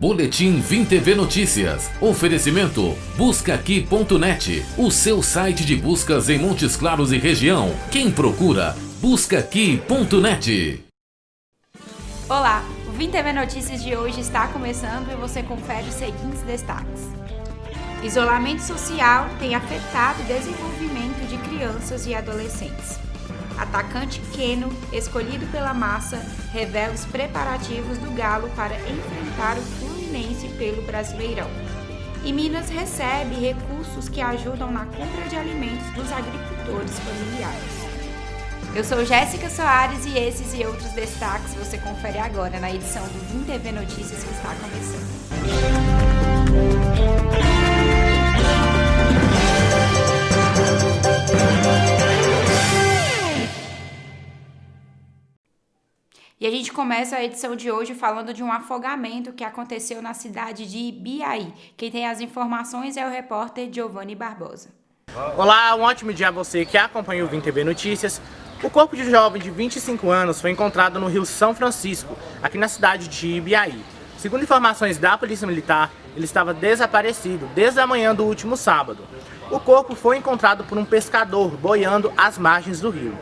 Boletim Vim TV Notícias. Oferecimento buscaaqui.net, o seu site de buscas em Montes Claros e região. Quem procura, buscaaqui.net. Olá, o Vim TV Notícias de hoje está começando e você confere os seguintes destaques. Isolamento social tem afetado o desenvolvimento de crianças e adolescentes. Atacante Keno, escolhido pela massa, revela os preparativos do Galo para enfrentar o Fluminense pelo Brasileirão. E Minas recebe recursos que ajudam na compra de alimentos dos agricultores familiares. Eu sou Jéssica Soares e esses e outros destaques você confere agora na edição do Vim TV Notícias que está começando. E a gente começa a edição de hoje falando de um afogamento que aconteceu na cidade de Ibiaí. Quem tem as informações é o repórter Giovanni Barbosa. Olá, um ótimo dia a você que acompanha o Vim TV Notícias. O corpo de um jovem de 25 anos foi encontrado no Rio São Francisco, aqui na cidade de Ibiaí. Segundo informações da Polícia Militar, ele estava desaparecido desde a manhã do último sábado. O corpo foi encontrado por um pescador boiando às margens do rio.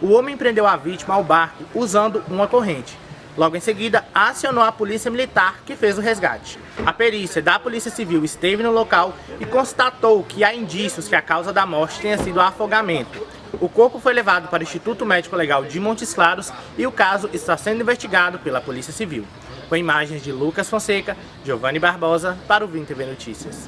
O homem prendeu a vítima ao barco usando uma corrente. Logo em seguida, acionou a Polícia Militar, que fez o resgate. A perícia da Polícia Civil esteve no local e constatou que há indícios que a causa da morte tenha sido afogamento. O corpo foi levado para o Instituto Médico Legal de Montes Claros e o caso está sendo investigado pela Polícia Civil. Com imagens de Lucas Fonseca, Giovanni Barbosa, para o Vim TV Notícias.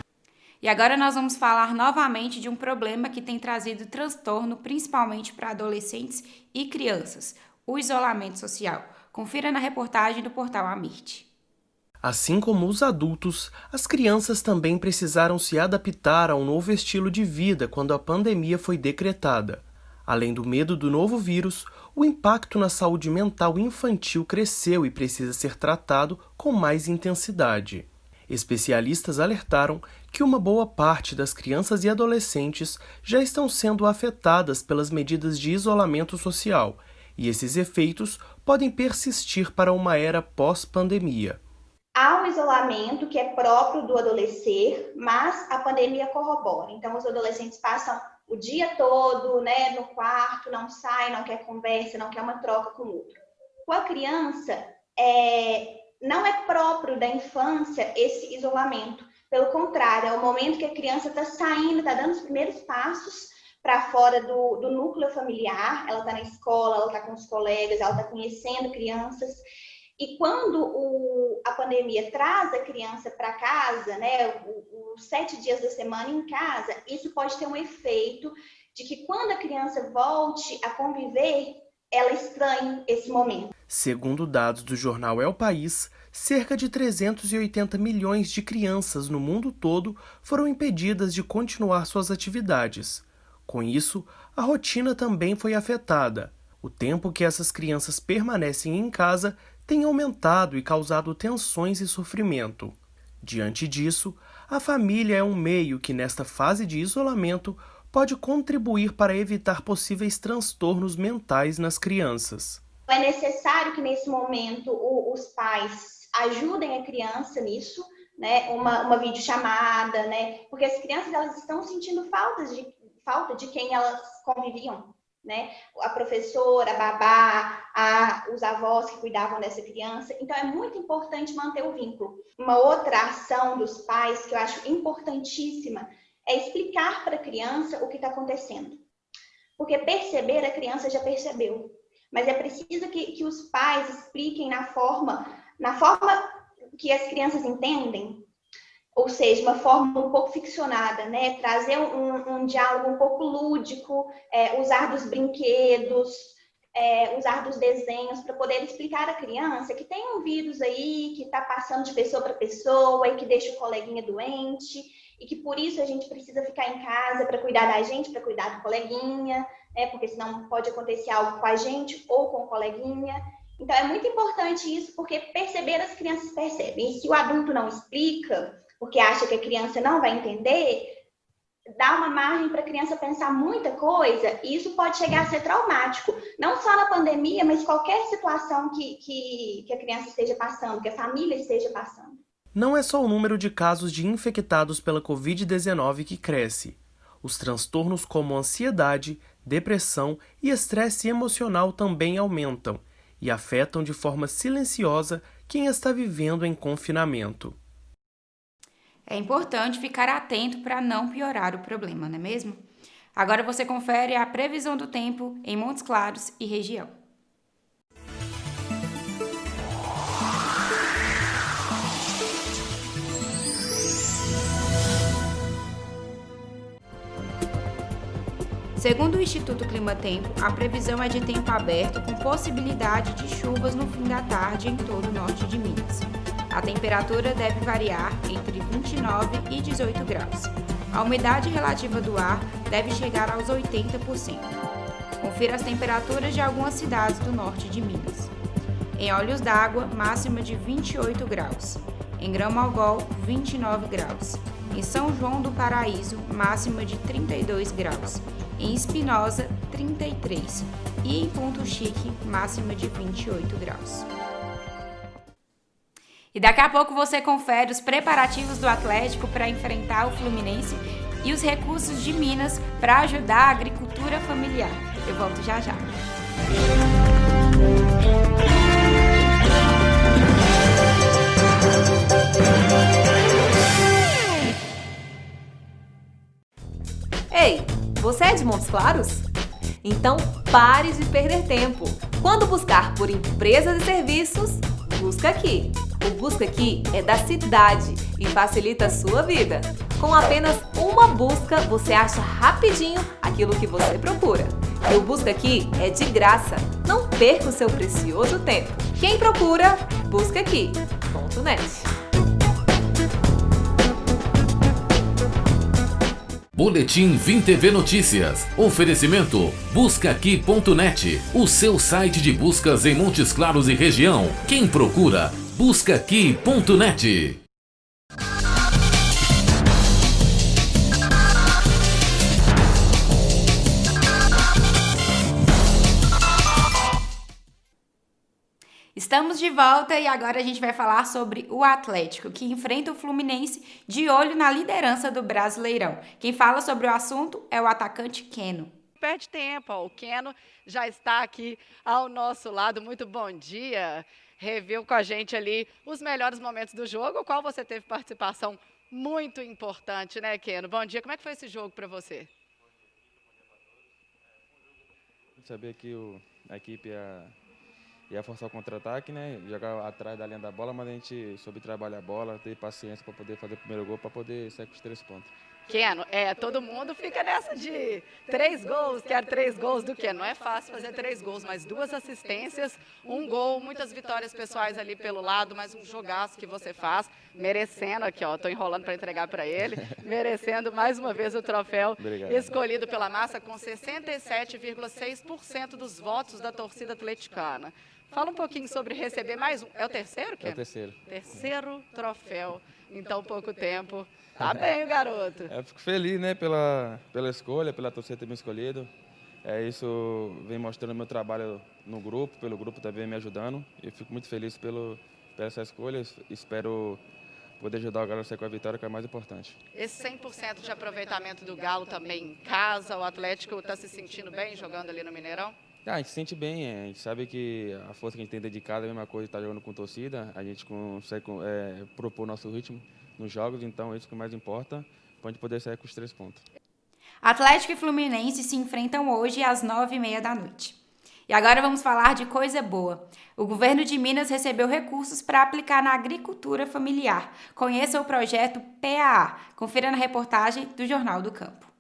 E agora nós vamos falar novamente de um problema que tem trazido transtorno, principalmente para adolescentes e crianças: o isolamento social. Confira na reportagem do portal Amirte. Assim como os adultos, as crianças também precisaram se adaptar a um novo estilo de vida quando a pandemia foi decretada. Além do medo do novo vírus, o impacto na saúde mental infantil cresceu e precisa ser tratado com mais intensidade. Especialistas alertaram que uma boa parte das crianças e adolescentes já estão sendo afetadas pelas medidas de isolamento social, e esses efeitos podem persistir para uma era pós-pandemia. Há um isolamento que é próprio do adolescer, mas a pandemia corrobora. Então, os adolescentes passam o dia todo, no quarto, não saem, não quer conversa, não quer uma troca com o outro. Com a criança, não é próprio da infância esse isolamento. Pelo contrário, é o momento que a criança está saindo, está dando os primeiros passos para fora do núcleo familiar. Ela está na escola, ela está com os colegas, ela está conhecendo crianças. E quando a pandemia traz a criança para casa, os 7 dias da semana em casa, isso pode ter um efeito de que quando a criança volte a conviver, ela estranha esse momento. Segundo dados do jornal El País, cerca de 380 milhões de crianças no mundo todo foram impedidas de continuar suas atividades. Com isso, a rotina também foi afetada. O tempo que essas crianças permanecem em casa tem aumentado e causado tensões e sofrimento. Diante disso, a família é um meio que, nesta fase de isolamento, pode contribuir para evitar possíveis transtornos mentais nas crianças. É necessário que, nesse momento, os pais ajudem a criança nisso, uma videochamada, porque as crianças elas estão sentindo falta de quem elas conviviam. A professora, a babá, os avós que cuidavam dessa criança. Então, é muito importante manter o vínculo. Uma outra ação dos pais que eu acho importantíssima é explicar para a criança o que está acontecendo. Porque perceber, a criança já percebeu. Mas é preciso que os pais expliquem na forma que as crianças entendem. Ou seja, uma forma um pouco ficcionada, trazer um diálogo um pouco lúdico, usar dos brinquedos, usar dos desenhos para poder explicar à criança que tem um vírus aí que está passando de pessoa para pessoa e que deixa o coleguinha doente e que por isso a gente precisa ficar em casa para cuidar da gente, para cuidar do coleguinha, porque senão pode acontecer algo com a gente ou com o coleguinha. Então, é muito importante isso, porque perceber as crianças percebem. E se o adulto não explica, porque acha que a criança não vai entender, dá uma margem para a criança pensar muita coisa, e isso pode chegar a ser traumático. Não só na pandemia, mas qualquer situação que a criança esteja passando, que a família esteja passando. Não é só o número de casos de infectados pela Covid-19 que cresce. Os transtornos como ansiedade, depressão e estresse emocional também aumentam e afetam de forma silenciosa quem está vivendo em confinamento. É importante ficar atento para não piorar o problema, não é mesmo? Agora você confere a previsão do tempo em Montes Claros e região. Segundo o Instituto Climatempo, a previsão é de tempo aberto com possibilidade de chuvas no fim da tarde em todo o norte de Minas. A temperatura deve variar entre 29 e 18 graus. A umidade relativa do ar deve chegar aos 80%. Confira as temperaturas de algumas cidades do norte de Minas. Em Olhos d'Água, máxima de 28 graus. Em Grão-Mogol, 29 graus. Em São João do Paraíso, máxima de 32 graus. Em Espinosa, 33. E em Ponto Chique, máxima de 28 graus. E daqui a pouco você confere os preparativos do Atlético para enfrentar o Fluminense e os recursos de Minas para ajudar a agricultura familiar. Eu volto já já. Ei, você é de Montes Claros? Então pare de perder tempo. Quando buscar por empresas e serviços, busca aqui. O Busca Aqui é da cidade e facilita a sua vida. Com apenas uma busca, você acha rapidinho aquilo que você procura. E o Busca Aqui é de graça. Não perca o seu precioso tempo. Quem procura, busca aqui.net. Boletim Vim TV Notícias. Oferecimento buscaaqui.net, o seu site de buscas em Montes Claros e região. Quem procura, buscaaqui.net. Estamos de volta e agora a gente vai falar sobre o Atlético, que enfrenta o Fluminense de olho na liderança do Brasileirão. Quem fala sobre o assunto é o atacante Keno. Perde tempo, ó. O Keno já está aqui ao nosso lado. Muito bom dia. Review com a gente ali os melhores momentos do jogo, o qual você teve participação muito importante, né, Keno? Bom dia. Como é que foi esse jogo para você? Sabia que a equipe ia forçar o contra-ataque, né? Jogar atrás da linha da bola, mas a gente soube trabalhar a bola, ter paciência para poder fazer o primeiro gol, para poder sair com os 3 pontos. Keno, todo mundo fica nessa de 3 gols, quer 3 gols do Keno. Não é fácil fazer 3 gols, mas 2 assistências, 1 gol, muitas vitórias pessoais ali pelo lado, mas um jogaço que você faz, merecendo aqui, ó, tô enrolando para entregar para ele, merecendo mais uma vez o troféu. Obrigado. Escolhido pela massa com 67,6% dos votos da torcida atleticana. Fala um pouquinho sobre receber mais um. É o terceiro, Keno? É o terceiro. Terceiro troféu em tão pouco tempo. Tá bem o garoto. Eu fico feliz, né, pela escolha, pela torcida ter me escolhido. Isso vem mostrando meu trabalho no grupo, pelo grupo também me ajudando. Eu fico muito feliz pela essa escolha. Espero poder ajudar o Galo a sair com a vitória, que é o mais importante. Esse 100% de aproveitamento do Galo também em casa, o Atlético está se sentindo bem jogando ali no Mineirão? A gente se sente bem, a gente sabe que a força que a gente tem dedicado é a mesma coisa, está jogando com torcida, a gente consegue propor nosso ritmo nos jogos, então isso que mais importa, para a gente poder sair com os 3 pontos. Atlético e Fluminense se enfrentam hoje às 9h30 da noite. E agora vamos falar de coisa boa. O governo de Minas recebeu recursos para aplicar na agricultura familiar. Conheça o projeto PAA. Confira na reportagem do Jornal do Campo.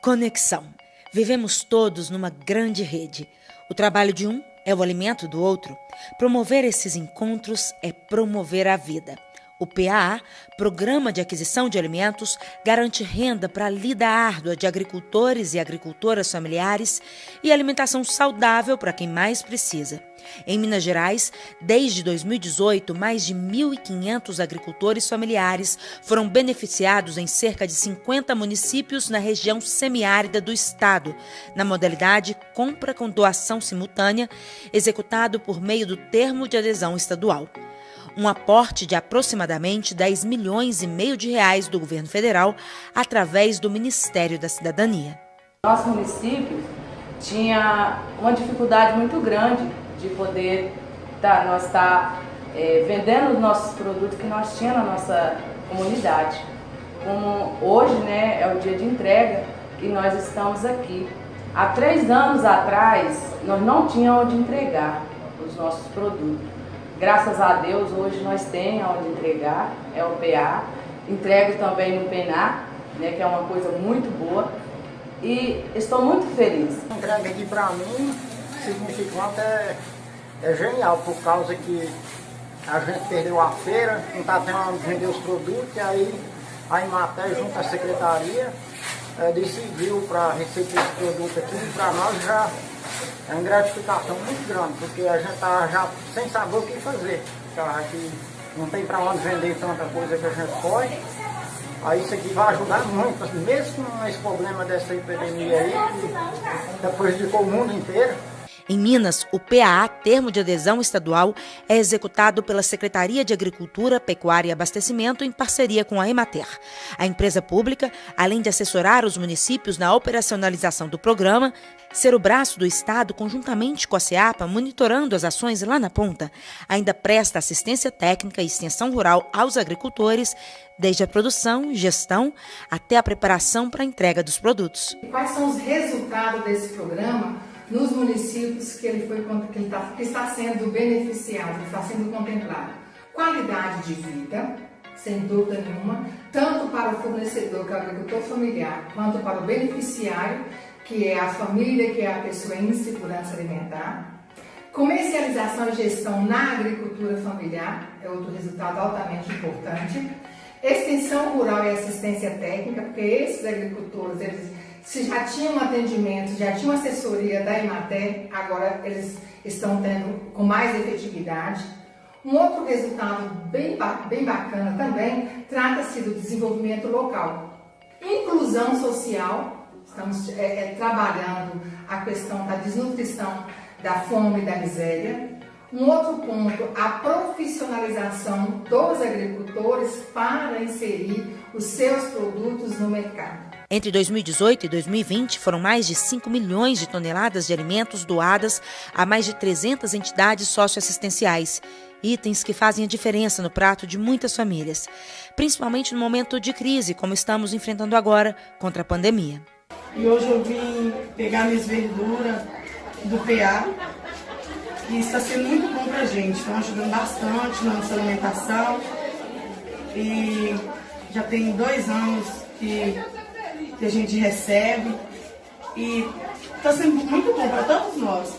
Conexão. Vivemos todos numa grande rede. O trabalho de um é o alimento do outro. Promover esses encontros é promover a vida. O PAA, Programa de Aquisição de Alimentos, garante renda para a lida árdua de agricultores e agricultoras familiares e alimentação saudável para quem mais precisa. Em Minas Gerais, desde 2018, mais de 1.500 agricultores familiares foram beneficiados em cerca de 50 municípios na região semiárida do estado, na modalidade compra com doação simultânea, executado por meio do termo de adesão estadual. um aporte de aproximadamente 10 milhões e meio de reais do governo federal através do Ministério da Cidadania. Nosso município tinha uma dificuldade muito grande de poder nós estar vendendo os nossos produtos que nós tínhamos na nossa comunidade. Como hoje, né, é o dia de entrega e nós estamos aqui. Há 3 anos atrás, nós não tínhamos onde entregar os nossos produtos. Graças a Deus, hoje nós temos onde entregar, é o PA. Entrego também no PENAC, né, que é uma coisa muito boa. E estou muito feliz. A entrega aqui para mim, significante é genial, por causa que a gente perdeu a feira, não está tendo onde vender os produtos, e aí a Emater, junto à secretaria, decidiu para receber esse produto aqui. E para nós já é uma gratificação muito grande, porque a gente está já sem saber o que fazer. Aqui não tem para onde vender tanta coisa que a gente pode. Aí isso aqui vai ajudar muito, mesmo com esse problema dessa epidemia aí, que prejudicou o mundo inteiro. Em Minas, o PAA, termo de adesão estadual, é executado pela Secretaria de Agricultura, Pecuária e Abastecimento em parceria com a Emater. A empresa pública, além de assessorar os municípios na operacionalização do programa, ser o braço do Estado conjuntamente com a SEAPA, monitorando as ações lá na ponta, ainda presta assistência técnica e extensão rural aos agricultores, desde a produção, gestão, até a preparação para a entrega dos produtos. Quais são os resultados desse programa nos municípios que está sendo beneficiado, que está sendo contemplado? Qualidade de vida, sem dúvida nenhuma, tanto para o fornecedor, que é o agricultor familiar, quanto para o beneficiário, que é a família, que é a pessoa em insegurança alimentar. Comercialização e gestão na agricultura familiar é outro resultado altamente importante. Extensão rural e assistência técnica, porque esses agricultores, eles se já tinham atendimento, já tinham assessoria da Emater, agora eles estão tendo com mais efetividade. Um outro resultado bem bacana também trata-se do desenvolvimento local. Inclusão social, estamos trabalhando a questão da desnutrição, da fome e da miséria. Um outro ponto, a profissionalização dos agricultores para inserir os seus produtos no mercado. Entre 2018 e 2020, foram mais de 5 milhões de toneladas de alimentos doadas a mais de 300 entidades socioassistenciais. Itens que fazem a diferença no prato de muitas famílias, principalmente no momento de crise, como estamos enfrentando agora contra a pandemia. E hoje eu vim pegar minhas verduras do PA, e está sendo muito bom para a gente, estão ajudando bastante na nossa alimentação. E já tem 2 anos que a gente recebe e está sendo muito bom para todos nós.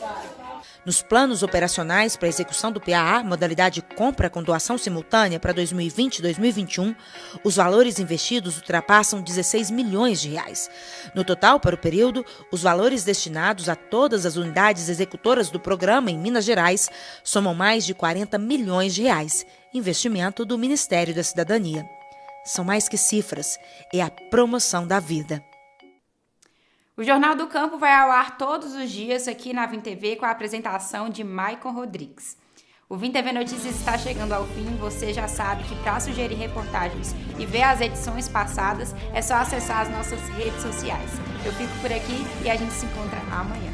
Nos planos operacionais para a execução do PAA, modalidade compra com doação simultânea para 2020 e 2021, os valores investidos ultrapassam 16 milhões de reais. No total, para o período, os valores destinados a todas as unidades executoras do programa em Minas Gerais somam mais de 40 milhões de reais, investimento do Ministério da Cidadania. São mais que cifras, é a promoção da vida. O Jornal do Campo vai ao ar todos os dias aqui na Vim TV com a apresentação de Maicon Rodrigues. O Vim TV Notícias está chegando ao fim. Você já sabe que para sugerir reportagens e ver as edições passadas é só acessar as nossas redes sociais. Eu fico por aqui e a gente se encontra amanhã.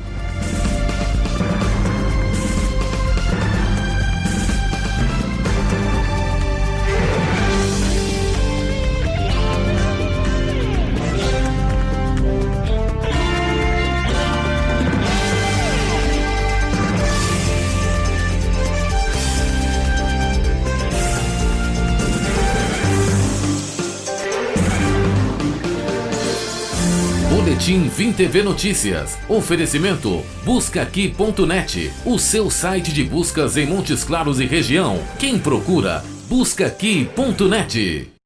Boletim Vim TV Notícias. Oferecimento buscaqui.net, o seu site de buscas em Montes Claros e região. Quem procura, buscaqui.net.